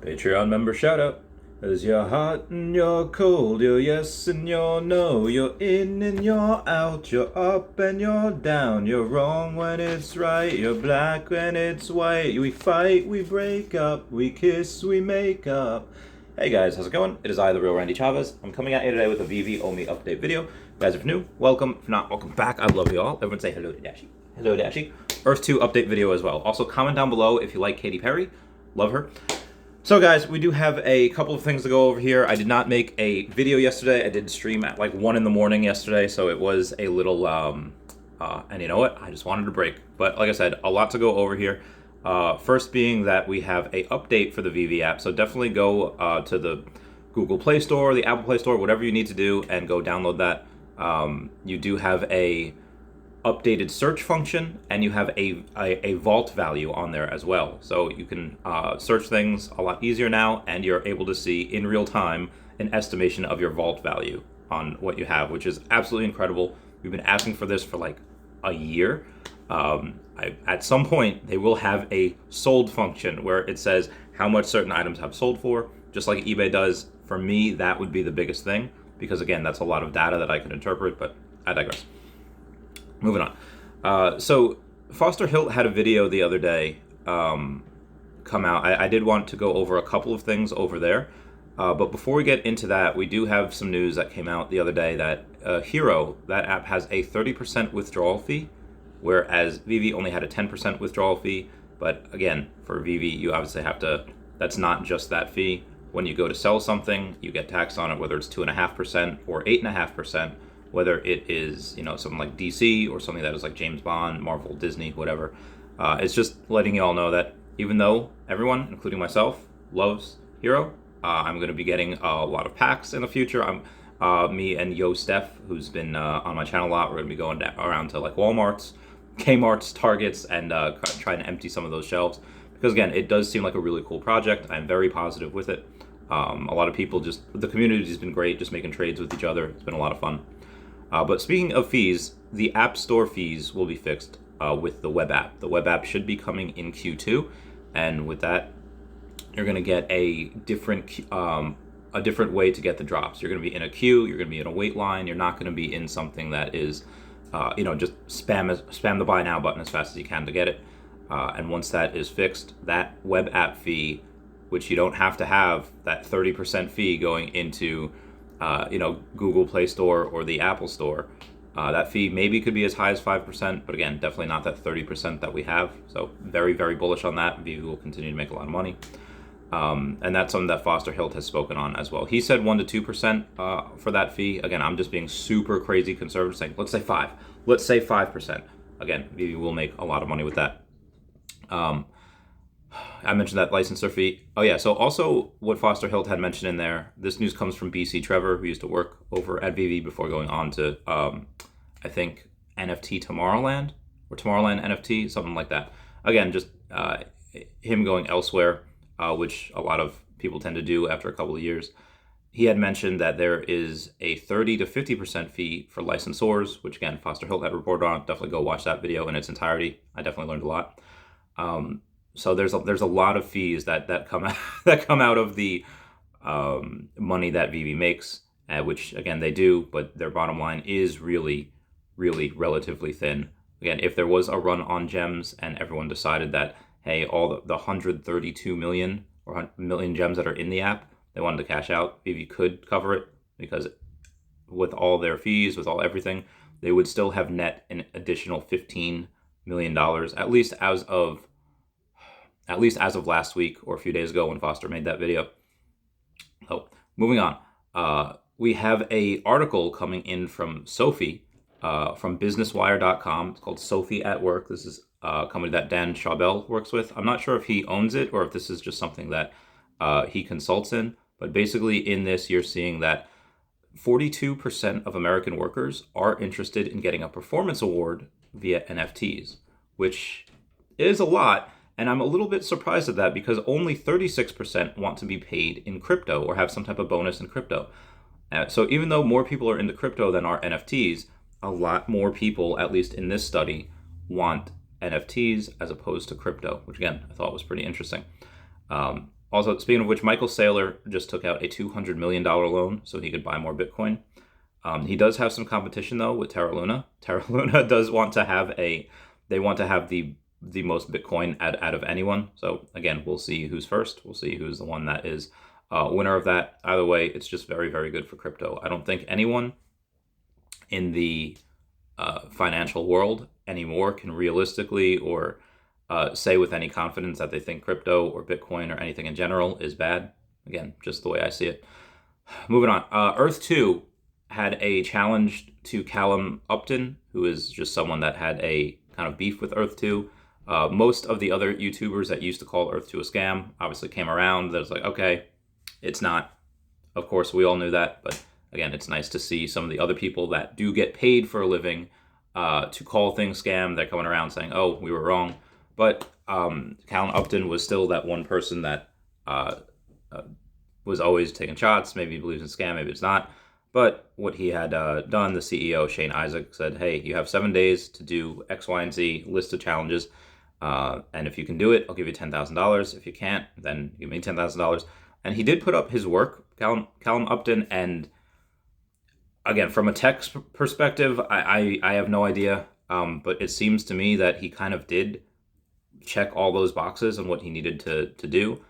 Patreon member shout out. As you're hot and you're cold, you're yes and you're no, you're in and you're out, you're up and you're down, you're wrong when it's right, you're black when it's white, we fight, we break up, we kiss, we make up. Hey guys, how's it going? It is I, the real Randy Chavez. I'm coming at you today with a Veve Omi update video. Guys, if new, welcome. If not, welcome back. I love you all. Everyone say hello to Dashi. Hello, Dashi. Earth 2 update video as well. Also, comment down below if you like Katy Perry. Love her. So guys, we do have a couple of things to go over here. I did not make a video yesterday. I did stream at like 1 in the morning yesterday, so it was a little, and you know what? I just wanted a break. But like I said, a lot to go over here. First being that we have a update for the Veve app, so definitely go to the Google Play Store, the Apple Play Store, whatever you need to do, and go download that. You do have a updated search function, and you have a vault value on there as well, so you can search things a lot easier now, and you're able to see in real time an estimation of your vault value on what you have, which is absolutely incredible. We've been asking for this for like a year. At some point they will have a sold function where it says how much certain items have sold for, just like eBay does. For me, that would be the biggest thing, because again, that's a lot of data that I can interpret, but I digress. Moving on. So Foster Hilt had a video the other day come out. I did want to go over a couple of things over there. But before we get into that, we do have some news that came out the other day that Hero, that app, has a 30% withdrawal fee, whereas Veve only had a 10% withdrawal fee. But again, for Veve, you obviously have to, that's not just that fee. When you go to sell something, you get taxed on it, whether it's 2.5% or 8.5%. Whether it is, you know, something like DC or something that is like James Bond, Marvel, Disney, whatever. It's just letting you all know that even though everyone, including myself, loves Hero, I'm going to be getting a lot of packs in the future. Me and Yo Steph, who's been on my channel a lot, we're going to be going around to like Walmart's, Kmart's, Targets, and trying to empty some of those shelves. Because again, it does seem like a really cool project. I'm very positive with it. A lot of people the community has been great, just making trades with each other. It's been a lot of fun. But speaking of fees, the App Store fees will be fixed with the web app. The web app should be coming in Q2, and with that, you're going to get a different way to get the drops. You're going to be in a queue. You're going to be in a wait line. You're not going to be in something that is, just spam the buy now button as fast as you can to get it. And once that is fixed, that web app fee, which you don't have to have that 30% fee going into Google Play Store or the Apple Store, that fee maybe could be as high as 5%, but again, definitely not that 30% that we have. So very, very bullish on that. Veve will continue to make a lot of money. And that's something that Foster Hilt has spoken on as well. He said 1 to 2% for that fee. Again, I'm just being super crazy conservative, saying, let's say 5. Let's say 5%. Again, Veve will make a lot of money with that. I mentioned that licensor fee. Oh yeah, so also what Foster Hilt had mentioned in there, this news comes from BC Trevor, who used to work over at Veve before going on to, I think, NFT Tomorrowland, or Tomorrowland NFT, something like that. Again, just him going elsewhere, which a lot of people tend to do after a couple of years. He had mentioned that there is a 30 to 50% fee for licensors, which again, Foster Hilt had reported on. Definitely go watch that video in its entirety. I definitely learned a lot. So there's a lot of fees that come out of the money that Veve makes, which again they do, but their bottom line is really, really relatively thin. Again, if there was a run on gems and everyone decided that, hey, all the 132 million or million gems that are in the app, they wanted to cash out, Veve could cover it, because with all their fees, with all everything, they would still have net an additional $15 million, at least as of last week or a few days ago when Foster made that video. So moving on, we have a article coming in from Sophie from businesswire.com. It's called Sophie at Work. This is a company that Dan Chabel works with. I'm not sure if he owns it or if this is just something that he consults in, but basically in this you're seeing that 42% of American workers are interested in getting a performance award via NFTs, which is a lot. And I'm a little bit surprised at that, because only 36% want to be paid in crypto or have some type of bonus in crypto. So even though more people are into crypto than are NFTs, a lot more people, at least in this study, want NFTs as opposed to crypto, which again, I thought was pretty interesting. Also, speaking of which, Michael Saylor just took out a $200 million loan so he could buy more Bitcoin. He does have some competition though with Terra Luna. Terra Luna does want to have they want to have the most Bitcoin out of anyone. So again, we'll see who's first. We'll see who's the one that is winner of that. Either way, it's just very, very good for crypto. I don't think anyone in the financial world anymore can realistically or say with any confidence that they think crypto or Bitcoin or anything in general is bad. Again, just the way I see it. Moving on. Earth 2 had a challenge to Callum Upton, who is just someone that had a kind of beef with Earth 2. Most of the other YouTubers that used to call Earth 2 a scam obviously came around. That was like, okay, it's not. Of course, we all knew that. But again, it's nice to see some of the other people that do get paid for a living to call things scam. They're coming around saying, oh, we were wrong. But Callum Upton was still that one person that was always taking shots. Maybe he believes in scam, maybe it's not. But what he had done, the CEO, Shane Isaac, said, hey, you have 7 days to do X, Y, and Z, list of challenges. And if you can do it, I'll give you $10,000. If you can't, then give me $10,000. And he did put up his work, Callum Upton. And again, from a tech perspective, I have no idea. But it seems to me that he kind of did check all those boxes and what he needed to do.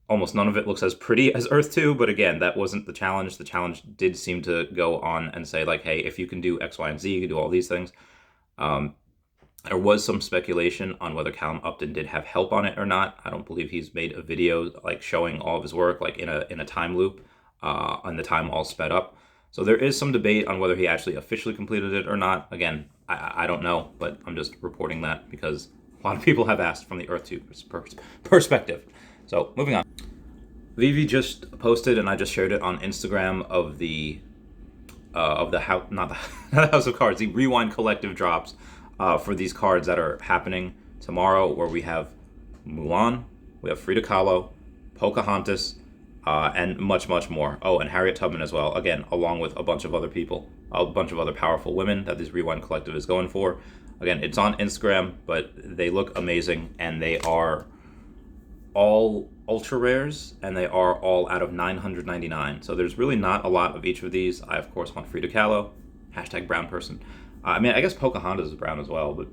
Almost none of it looks as pretty as Earth 2, but again, that wasn't the challenge. The challenge did seem to go on and say, like, hey, if you can do X, Y, and Z, you can do all these things. There was some speculation on whether Callum Upton did have help on it or not. I don't believe he's made a video like showing all of his work like in a time loop, and the time all sped up. So there is some debate on whether he actually officially completed it or not. Again, I don't know, but I'm just reporting that because a lot of people have asked from the Earth 2 perspective. So moving on. Veve just posted, and I just shared it on Instagram, of the house, not the House of Cards, the Rewind Collective drops for these cards that are happening tomorrow, where we have Mulan, we have Frida Kahlo, Pocahontas, and much, much more. Oh, and Harriet Tubman as well. Again, along with a bunch of other people, a bunch of other powerful women that this Rewind Collective is going for. Again, it's on Instagram, but they look amazing, and they are all ultra rares, and they are all out of 999. So there's really not a lot of each of these. I of course want Frida Kahlo, hashtag brown person. I mean, I guess Pocahontas is brown as well, but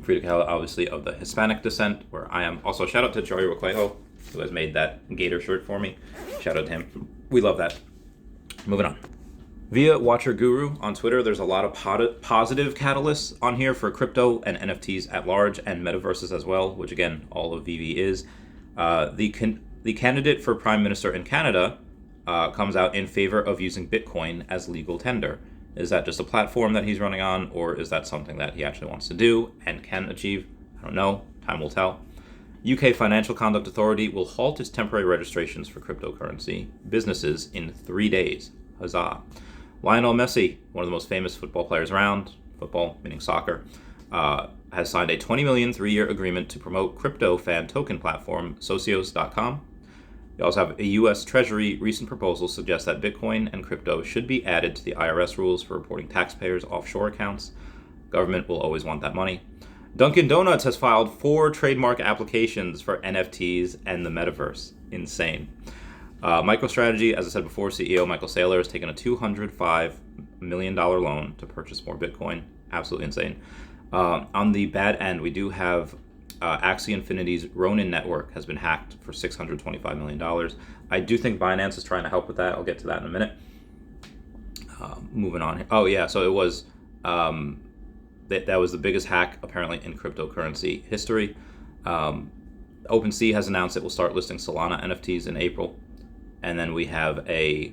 Frida Kahlo obviously of the Hispanic descent, where I am. Also, shout out to Joey Requejo, who has made that gator shirt for me. Shout out to him. We love that. Moving on. Via Watcher Guru on Twitter, there's a lot of positive catalysts on here for crypto and NFTs at large, and metaverses as well, which again, all of Veve is. The candidate for Prime Minister in Canada comes out in favor of using Bitcoin as legal tender. Is that just a platform that he's running on, or is that something that he actually wants to do and can achieve? I don't know. Time will tell. UK Financial Conduct Authority will halt its temporary registrations for cryptocurrency businesses in 3 days. Huzzah. Lionel Messi, one of the most famous football players around, football meaning soccer, has signed a $20 million 3-year agreement to promote crypto fan token platform Socios.com. We also have a U.S. Treasury recent proposal suggests that Bitcoin and crypto should be added to the IRS rules for reporting taxpayers' offshore accounts. Government will always want that money. Dunkin' Donuts has filed 4 trademark applications for NFTs and the metaverse. Insane. MicroStrategy, as I said before, CEO Michael Saylor has taken a $205 million loan to purchase more Bitcoin. Absolutely insane. On the bad end, we do have Axie Infinity's Ronin network has been hacked for $625 million. I do think Binance is trying to help with that. I'll get to that in a minute. Moving on. Oh, yeah, so it was... that was the biggest hack, apparently, in cryptocurrency history. OpenSea has announced it will start listing Solana NFTs in April. And then we have a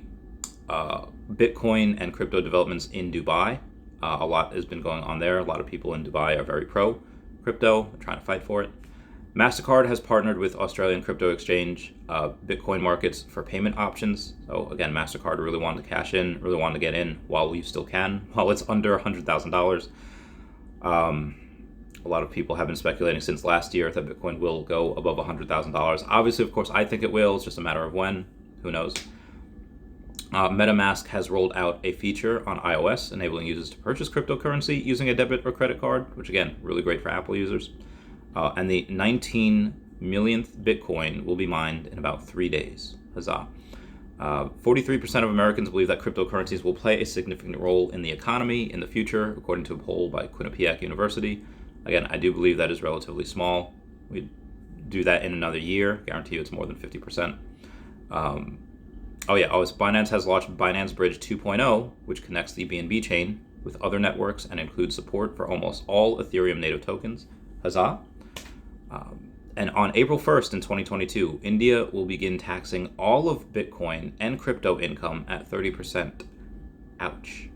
Bitcoin and crypto developments in Dubai. A lot has been going on there. A lot of people in Dubai are very pro crypto, trying to fight for it. MasterCard has partnered with Australian crypto exchange Bitcoin markets for payment options. So again, MasterCard really wanted to cash in, really wanted to get in while you still can, while it's under $100,000. A lot of people have been speculating since last year that Bitcoin will go above $100,000. Obviously, of course, I think it will. It's just a matter of when. Who knows? MetaMask has rolled out a feature on iOS enabling users to purchase cryptocurrency using a debit or credit card, which again, really great for Apple users. And the 19 millionth Bitcoin will be mined in about 3 days. Huzzah. 43% of Americans believe that cryptocurrencies will play a significant role in the economy in the future, according to a poll by Quinnipiac University. Again, I do believe that is relatively small. We do that in another year. Guarantee you it's more than 50%. Binance has launched Binance Bridge 2.0, which connects the BNB chain with other networks and includes support for almost all Ethereum native tokens. Huzzah! And on April 1st in 2022, India will begin taxing all of Bitcoin and crypto income at 30%. Ouch.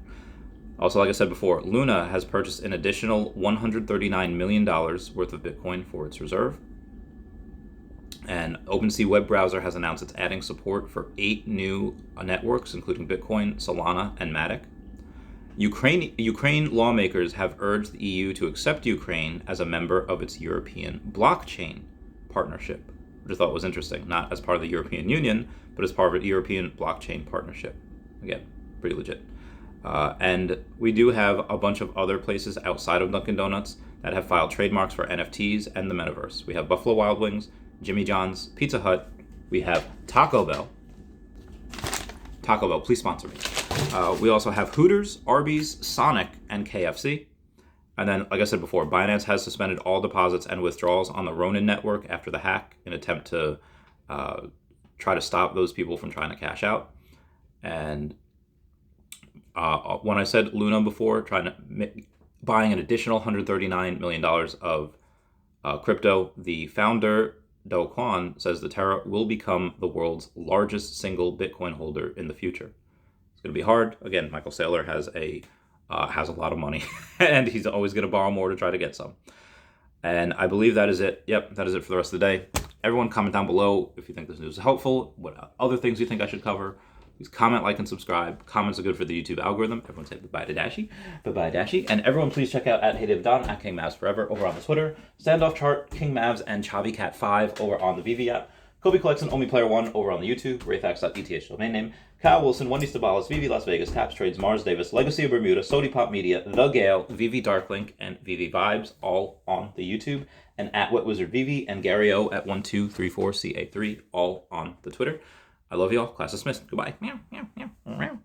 Also, like I said before, Luna has purchased an additional $139 million worth of Bitcoin for its reserve. And OpenSea web browser has announced it's adding support for 8 new networks, including Bitcoin, Solana, and Matic. Ukraine lawmakers have urged the EU to accept Ukraine as a member of its European blockchain partnership, which I thought was interesting. Not as part of the European Union, but as part of a European blockchain partnership. Again, pretty legit. And we do have a bunch of other places outside of Dunkin' Donuts that have filed trademarks for NFTs and the metaverse. We have Buffalo Wild Wings, Jimmy John's, Pizza Hut. We have Taco Bell. Taco Bell, please sponsor me. We also have Hooters, Arby's, Sonic, and KFC. And then, like I said before, Binance has suspended all deposits and withdrawals on the Ronin network after the hack in an attempt to try to stop those people from trying to cash out. And when I said Luna before, buying an additional $139 million of crypto, the founder, Do Kwon, says the Terra will become the world's largest single Bitcoin holder in the future. It's going to be hard. Again, Michael Saylor has a lot of money, and he's always going to borrow more to try to get some. And I believe that is it. Yep, that is it for the rest of the day. Everyone comment down below if you think this news is helpful, what other things you think I should cover. Please comment, like, and subscribe. Comments are good for the YouTube algorithm. Everyone say bye-bye to Dashy. Bye-bye, Dashy. And everyone please check out @HeyDaveDon, @KingMavsForever over on the Twitter. Standoff Chart, King Mavs, and ChaviCat5 over on the Veve app. Kobe Collection, Only Player 1 over on the YouTube. Rayfax.eth domain name. Kyle Willson, Wendy Stibalis, Veve Las Vegas, Taps Trades, Mars Davis, Legacy of Bermuda, Sody Pop Media, The Gale, Veve Darklink, and Veve Vibes all on the YouTube. And @WetWizardVeve and Gary O @1234CA3 all on the Twitter. I love y'all. Class dismissed. Goodbye. Meow, meow, meow, meow.